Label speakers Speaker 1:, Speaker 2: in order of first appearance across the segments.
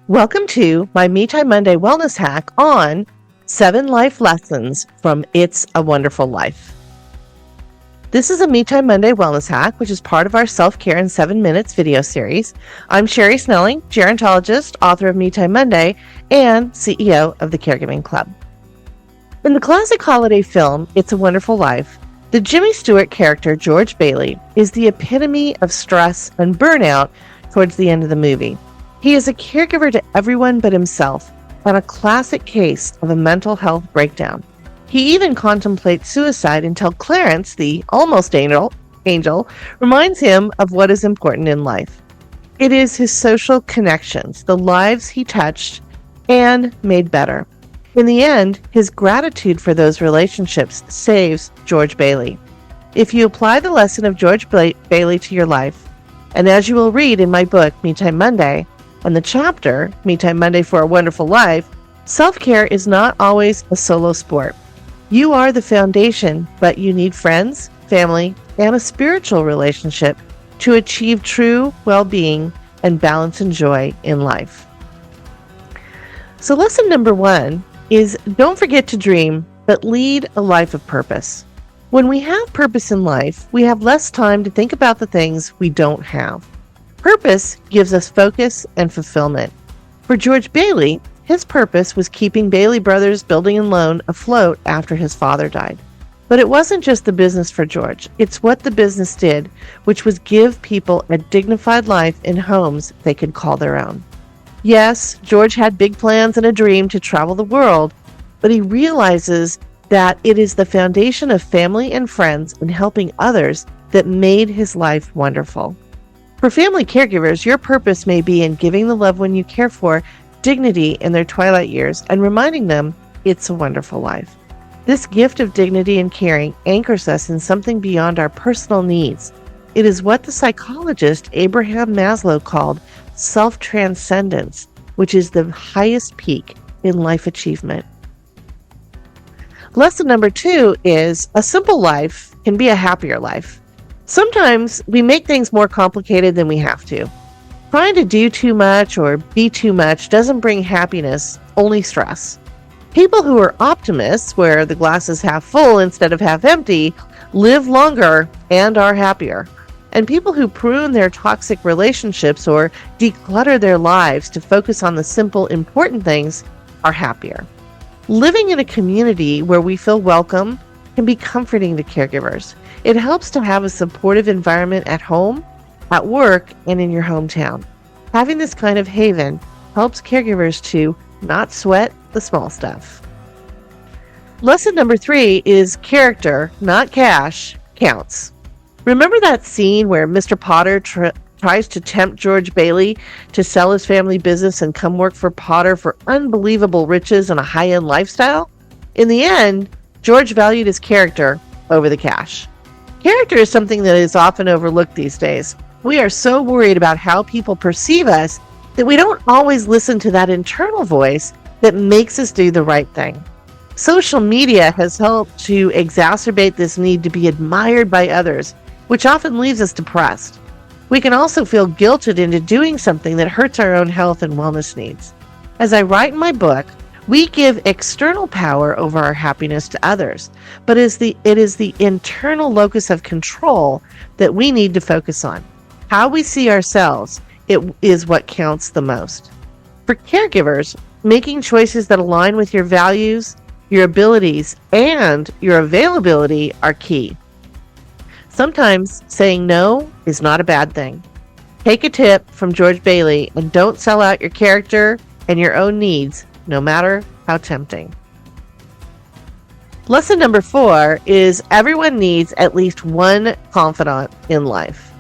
Speaker 1: Welcome to my Me Time Monday wellness hack on 7 life lessons from It's a Wonderful Life. This is a Me Time Monday wellness hack, which is part of our self-care in 7 minutes video series. I'm Sherri Snelling, gerontologist, author of Me Time Monday, and CEO of the Caregiving Club. In the classic holiday film, It's a Wonderful Life, the Jimmy Stewart character, George Baily, is the epitome of stress and burnout towards the end of the movie. He is a caregiver to everyone but himself, and a classic case of a mental health breakdown. He even contemplates suicide until Clarence, the almost angel, reminds him of what is important in life. It is his social connections, the lives he touched and made better. In the end, his gratitude for those relationships saves George Baily. If you apply the lesson of George Baily to your life, and as you will read in my book, Me Time Monday, and the chapter, Me Time Monday for a Wonderful Life, self-care is not always a solo sport. You are the foundation, but you need friends, family, and a spiritual relationship to achieve true well-being and balance and joy in life. So lesson number 1 is don't forget to dream, but lead a life of purpose. When we have purpose in life, we have less time to think about the things we don't have. Purpose gives us focus and fulfillment. For George Baily, his purpose was keeping Baily Brothers Building and Loan afloat after his father died. But it wasn't just the business for George. It's what the business did, which was give people a dignified life in homes they could call their own. Yes, George had big plans and a dream to travel the world, but he realizes that it is the foundation of family and friends and helping others that made his life wonderful. For family caregivers, your purpose may be in giving the loved one you care for dignity in their twilight years and reminding them it's a wonderful life. This gift of dignity and caring anchors us in something beyond our personal needs. It is what the psychologist Abraham Maslow called self-transcendence, which is the highest peak in life achievement. Lesson number 2 is a simple life can be a happier life. Sometimes we make things more complicated than we have to. Trying to do too much or be too much doesn't bring happiness, only stress. People who are optimists, where the glass is half full instead of half empty, live longer and are happier. And people who prune their toxic relationships or declutter their lives to focus on the simple, important things are happier. Living in a community where we feel welcome can be comforting to caregivers. It helps to have a supportive environment at home, at work, and in your hometown. Having this kind of haven helps caregivers to not sweat the small stuff. Lesson number 3 is character, not cash, counts. Remember that scene where Mr. Potter tries to tempt George Baily to sell his family business and come work for Potter for unbelievable riches and a high-end lifestyle? In the end, George valued his character over the cash. Character is something that is often overlooked these days. We are so worried about how people perceive us that we don't always listen to that internal voice that makes us do the right thing. Social media has helped to exacerbate this need to be admired by others, which often leaves us depressed. We can also feel guilted into doing something that hurts our own health and wellness needs. As I write in my book, we give external power over our happiness to others, but it is the internal locus of control that we need to focus on. How we see ourselves, it is what counts the most. For caregivers, making choices that align with your values, your abilities, and your availability are key. Sometimes saying no is not a bad thing. Take a tip from George Baily and don't sell out your character and your own needs, no matter how tempting. Lesson number 4 is everyone needs at least one confidant in life.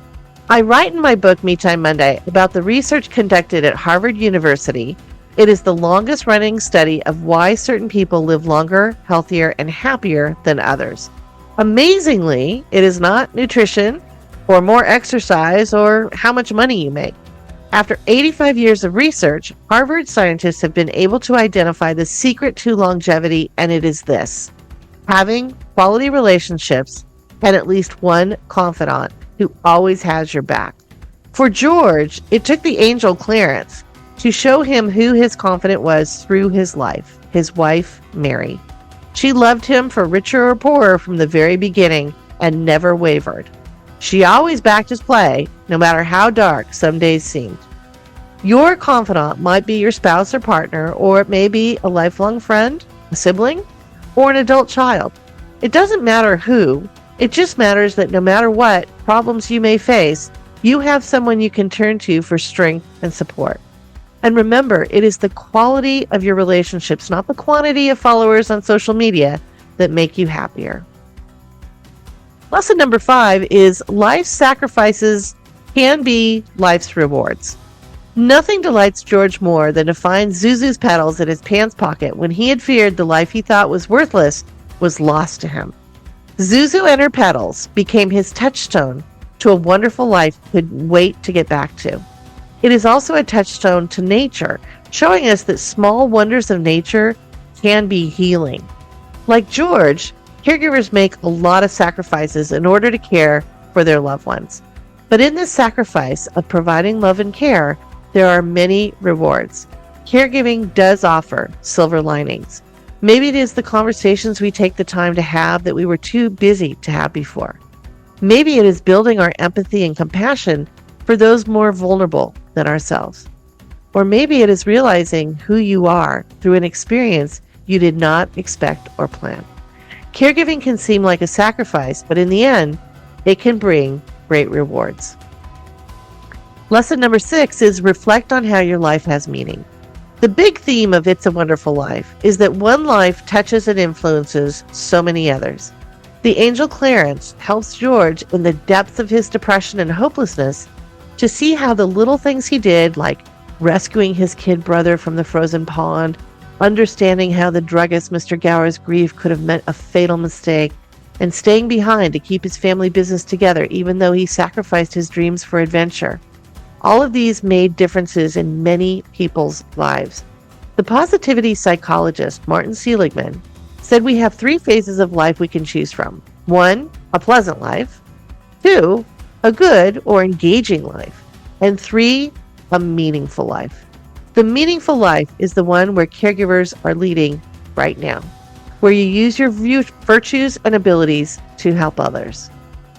Speaker 1: I write in my book, Me Time Monday, about the research conducted at Harvard University. It is the longest running study of why certain people live longer, healthier, and happier than others. Amazingly, it is not nutrition or more exercise or how much money you make. After 85 years of research, Harvard scientists have been able to identify the secret to longevity, and it is this: having quality relationships and at least one confidant who always has your back. For George, it took the angel Clarence to show him who his confidant was through his life, his wife, Mary. She loved him for richer or poorer from the very beginning and never wavered. She always backed his play, no matter how dark some days seemed. Your confidant might be your spouse or partner, or it may be a lifelong friend, a sibling, or an adult child. It doesn't matter who. It just matters that no matter what problems you may face, you have someone you can turn to for strength and support. And remember, it is the quality of your relationships, not the quantity of followers on social media, that make you happier. Lesson number 5 is life's sacrifices can be life's rewards. Nothing delights George more than to find Zuzu's petals in his pants pocket when he had feared the life he thought was worthless was lost to him. Zuzu and her petals became his touchstone to a wonderful life he couldn't wait to get back to. It is also a touchstone to nature, showing us that small wonders of nature can be healing. Like George, caregivers make a lot of sacrifices in order to care for their loved ones. But in this sacrifice of providing love and care, there are many rewards. Caregiving does offer silver linings. Maybe it is the conversations we take the time to have that we were too busy to have before. Maybe it is building our empathy and compassion for those more vulnerable than ourselves. Or maybe it is realizing who you are through an experience you did not expect or plan. Caregiving can seem like a sacrifice, but in the end, it can bring great rewards. Lesson number 6 is reflect on how your life has meaning. The big theme of It's a Wonderful Life is that one life touches and influences so many others. The angel Clarence helps George in the depths of his depression and hopelessness to see how the little things he did, like rescuing his kid brother from the frozen pond, understanding how the druggist Mr. Gower's grief could have meant a fatal mistake, and staying behind to keep his family business together even though he sacrificed his dreams for adventure. All of these made differences in many people's lives. The positivity psychologist Martin Seligman said we have 3 phases of life we can choose from. 1, a pleasant life. 2, a good or engaging life. And 3, a meaningful life. The meaningful life is the one where caregivers are leading right now, where you use your virtues and abilities to help others.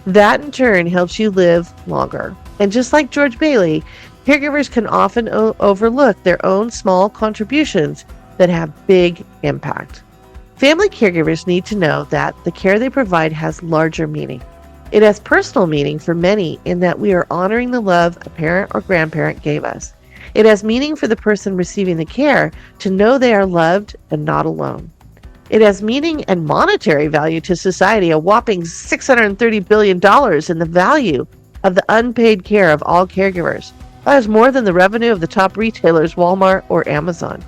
Speaker 1: That in turn helps you live longer. And just like George Baily, caregivers can often overlook their own small contributions that have big impact. Family caregivers need to know that the care they provide has larger meaning. It has personal meaning for many in that we are honoring the love a parent or grandparent gave us. It has meaning for the person receiving the care to know they are loved and not alone. It has meaning and monetary value to society, a whopping $630 billion in the value of the unpaid care of all caregivers. That is more than the revenue of the top retailers, Walmart or Amazon.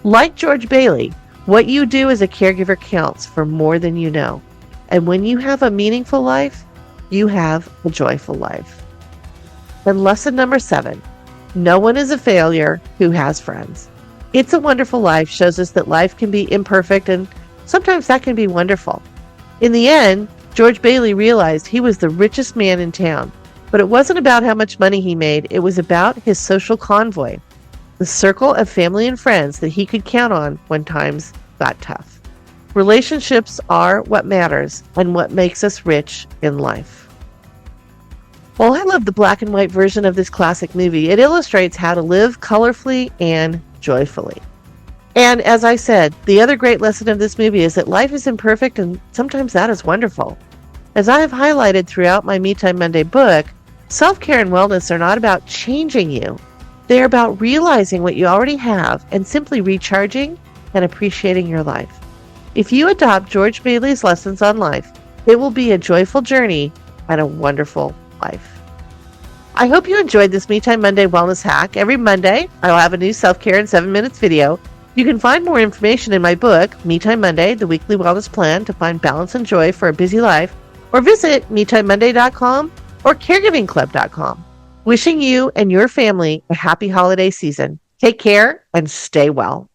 Speaker 1: Like George Baily, what you do as a caregiver counts for more than you know. And when you have a meaningful life, you have a joyful life. And lesson number 7, no one is a failure who has friends. It's a Wonderful Life shows us that life can be imperfect and sometimes that can be wonderful. In the end, George Baily realized he was the richest man in town, but it wasn't about how much money he made, it was about his social convoy, the circle of family and friends that he could count on when times got tough. Relationships are what matters and what makes us rich in life. While I love the black and white version of this classic movie, it illustrates how to live colorfully and joyfully. And as I said, the other great lesson of this movie is that life is imperfect and sometimes that is wonderful. As I have highlighted throughout my Me Time Monday book, self-care and wellness are not about changing you. They are about realizing what you already have and simply recharging and appreciating your life. If you adopt George Baily's lessons on life, it will be a joyful journey and a wonderful life. I hope you enjoyed this Me Time Monday wellness hack. Every Monday, I will have a new self-care in 7 minutes video. You can find more information in my book, Me Time Monday, the weekly wellness plan to find balance and joy for a busy life, or visit MeTimeMonday.com or CaregivingClub.com. Wishing you and your family a happy holiday season. Take care and stay well.